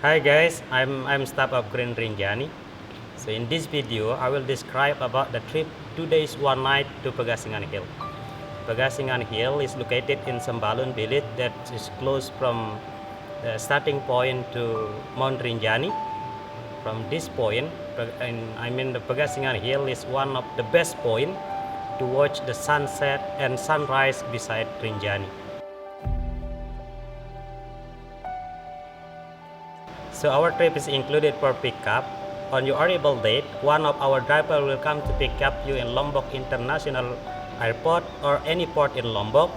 Hi guys, I'm staff of Rinjani. So in this video, I will describe about the trip 2 days 1 night to Pergasingan Hill. Pergasingan Hill is located in Sembalun village that is close from the starting point to Mount Rinjani. From this point, the Pergasingan Hill is one of the best point to watch the sunset and sunrise beside Rinjani. So our trip is included for pickup. On your arrival date, one of our driver will come to pick up you in Lombok International Airport or any port in Lombok.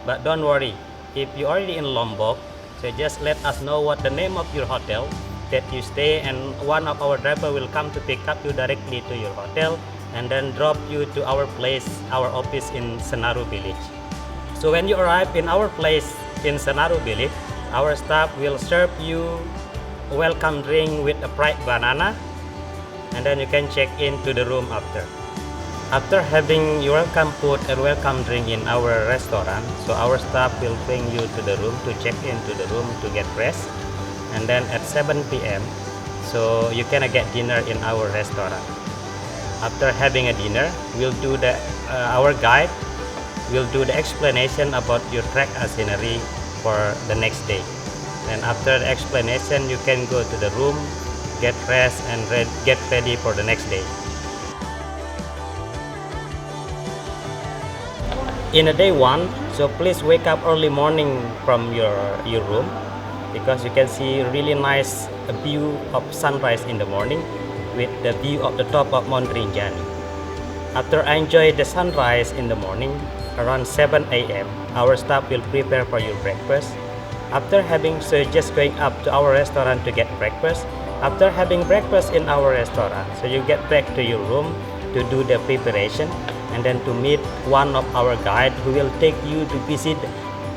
But don't worry, if you're already in Lombok, so just let us know what the name of your hotel that you stay, and one of our driver will come to pick up you directly to your hotel and then drop you to our place, our office in Senaru village. So when you arrive in our place in Senaru village, our staff will serve you welcome drink with a fried banana, and then you can check into the room after. After having your welcome food and welcome drink in our restaurant, so our staff will bring you to the room to check into the room to get rest, and then at 7 p.m. so you can get dinner in our restaurant. After having a dinner, we'll do our guide will do the explanation about your trek itinerary for the next day. And after the explanation, you can go to the room, get rest, and get ready for the next day. In a day 1, so please wake up early morning from your room, because you can see really nice view of sunrise in the morning with the view of the top of Mount Rinjani. After I enjoy the sunrise in the morning, around 7 a.m., our staff will prepare for your breakfast. After just going up to our restaurant to get breakfast. After having breakfast in our restaurant, so you get back to your room to do the preparation, and then to meet one of our guide who will take you to visit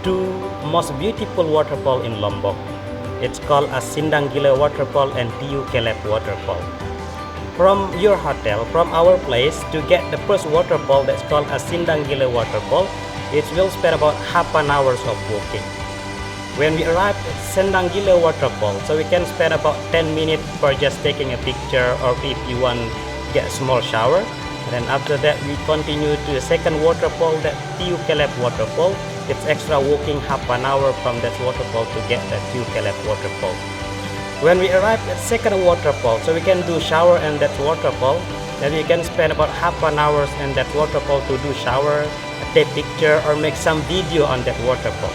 two most beautiful waterfall in Lombok. It's called a Sindang Gile waterfall and Kelep waterfall. From your hotel, from our place, to get the first waterfall that's called a Sindang Gile waterfall, it will spend about half an hour of walking. When we arrive at Sindang Gile waterfall, so we can spend about 10 minutes for just taking a picture, or if you want get a small shower. And then after that, we continue to the second waterfall, that Kelep waterfall. It's extra walking half an hour from that waterfall to get the Kelep waterfall. When we arrive at second waterfall, so we can do shower in that waterfall. Then we can spend about half an hour in that waterfall to do shower, take picture, or make some video on that waterfall.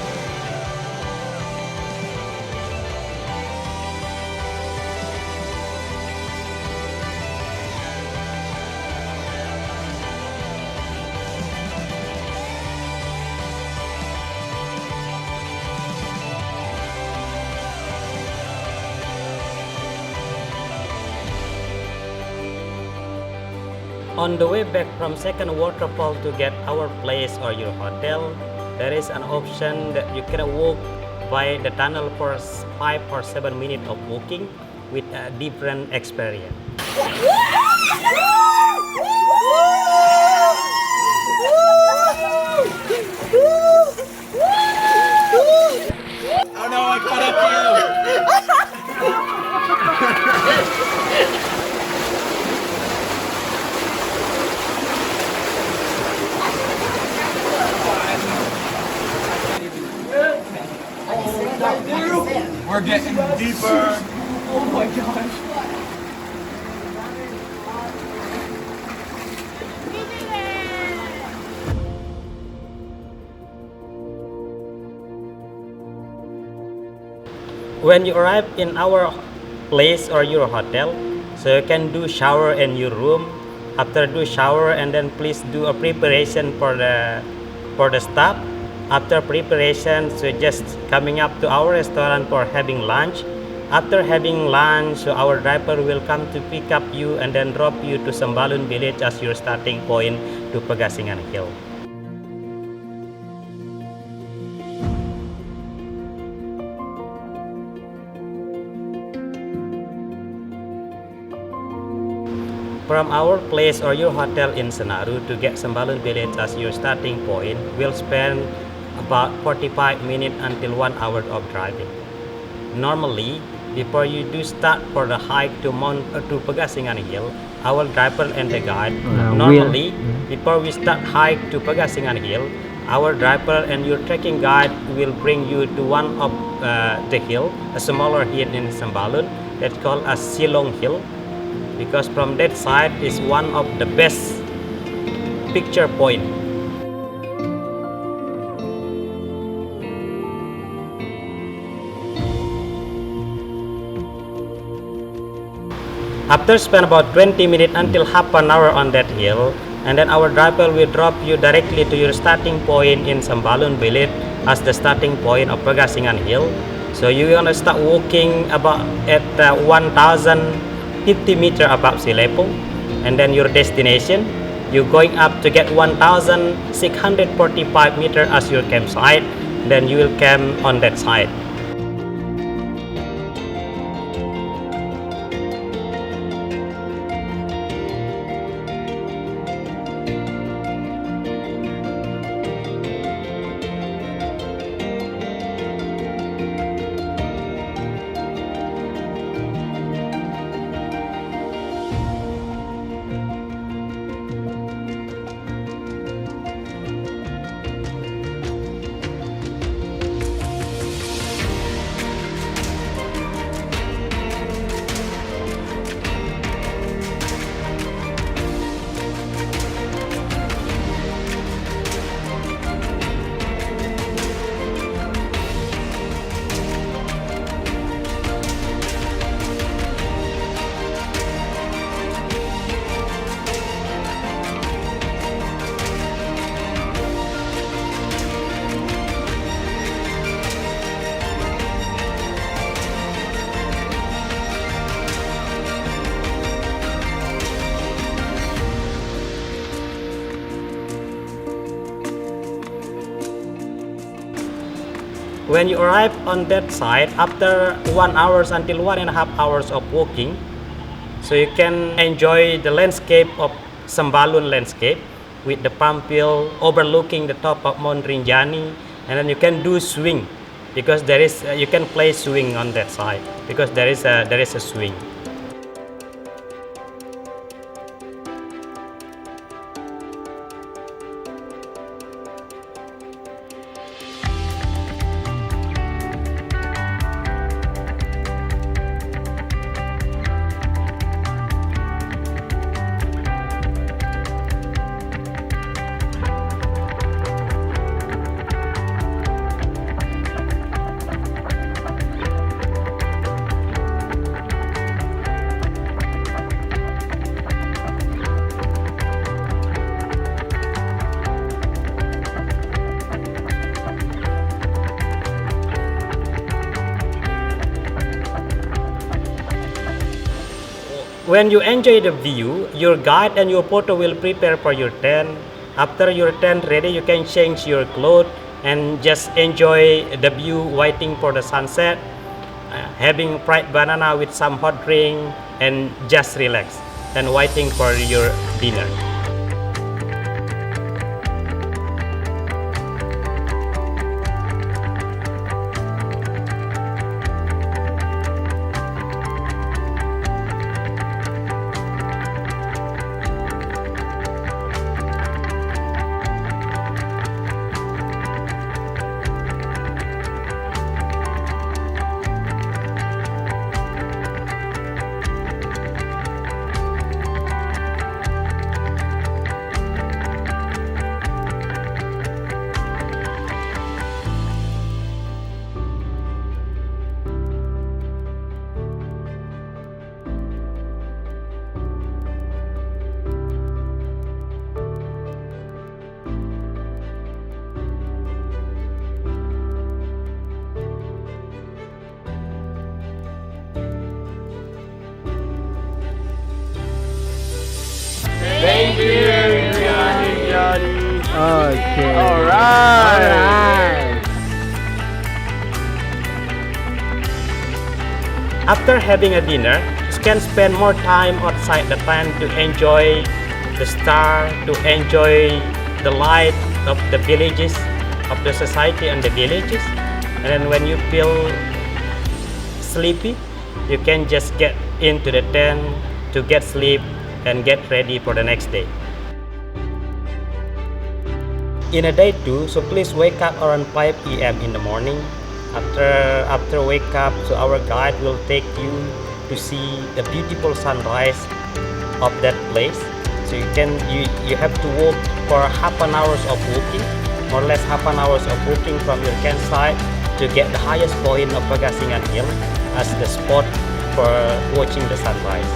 On the way back from second waterfall to get our place or your hotel, there is an option that you can walk by the tunnel for 5 or 7 minutes of walking with a different experience. Oh no, I caught up to you! We're getting deeper. Oh my gosh. When you arrive in our place or your hotel, so you can do shower in your room. After do shower, and then please do a preparation for the staff. After preparation, so just coming up to our restaurant for having lunch. After having lunch, so our driver will come to pick up you and then drop you to Sembalun village as your starting point to Pergasingan Hill. From our place or your hotel in Senaru to get Sembalun village as your starting point, we'll spend about 45 minutes until 1 hour of driving. Normally, before you do start for the hike to Pergasingan Hill, our driver and the guide normally before we start hike to Pergasingan Hill, our driver and your trekking guide will bring you to one of the hill, a smaller hill in Sembalun that's called as Selong Hill, because from that side is one of the best picture point. After spend about 20 minutes until half an hour on that hill, and then our driver will drop you directly to your starting point in Sembalun village as the starting point of Pergasingan Hill. So you're gonna start walking about at 1,050 meters above sea level, and then your destination, you're going up to get 1,645 meters as your campsite. Then you will camp on that side. When you arrive on that side, after 1 hour until 1.5 hours of walking, so you can enjoy the landscape of Sembalun landscape with the palm field overlooking the top of Mount Rinjani, and then you can do swing because there is you can play swing on that side because there is a swing. When you enjoy the view, your guide and your porter will prepare for your tent. After your tent ready, you can change your clothes and just enjoy the view waiting for the sunset, having fried banana with some hot drink and just relax and waiting for your dinner. Thank you, Rinjani. Okay. Alright. After having a dinner, you can spend more time outside the tent to enjoy the star, to enjoy the light of the villages, of the society and the villages. And then when you feel sleepy, you can just get into the tent to get sleep and get ready for the next day. In a day 2, so please wake up around 5 p.m. in the morning. After wake up, so our guide will take you to see the beautiful sunrise of that place. So you have to walk for half an hour of walking, more or less half an hour of walking from your campsite to get the highest point of Pergasingan Hill as the spot for watching the sunrise.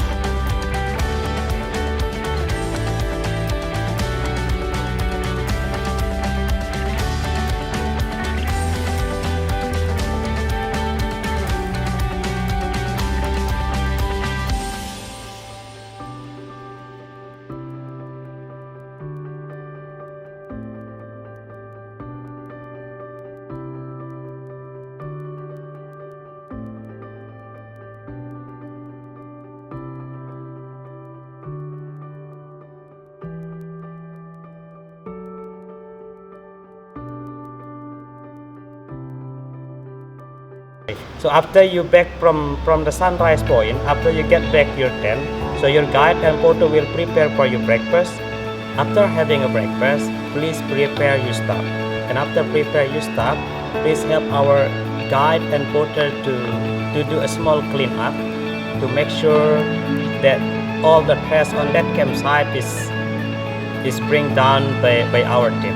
So after you back from the sunrise point, after you get back your tent, so your guide and porter will prepare for your breakfast. After having a breakfast, please prepare your stuff. And after prepare your stuff, please help our guide and porter to do a small clean up to make sure that all the trash on that campsite is bring down by our team.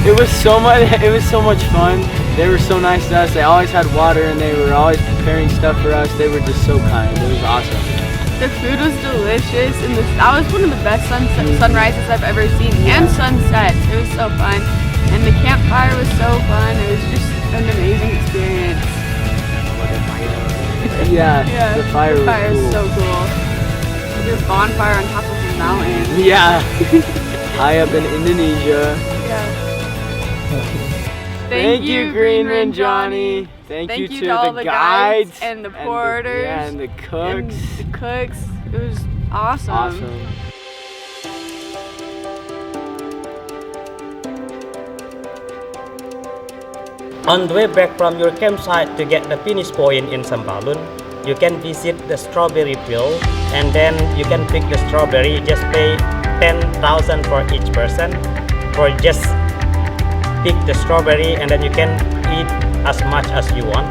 It was so much fun. They were so nice to us. They always had water and they were always preparing stuff for us. They were just so kind. It was awesome. The food was delicious, and that was one of the best sunrises I've ever seen, and sunsets. It was so fun, and the campfire was so fun. It was just an amazing experience. Yeah, the fire was is cool. so cool. There's a bonfire on top of the mountain. Yeah, high up in Indonesia. Yeah. Thank you, Green Rinjani. Thank you to all the the guides and the porters and the cooks. It was awesome. Awesome. On the way back from your campsite to get the finish point in Sembalun, you can visit the strawberry field, and then you can pick the strawberry. Just pay 10,000 for each person, for just pick the strawberry, and then you can eat as much as you want.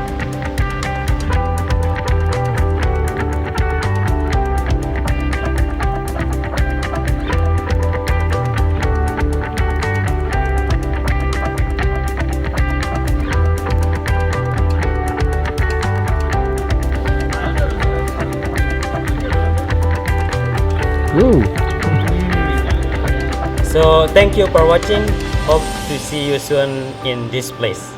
Ooh. So thank you for watching. Hope to see you soon in this place.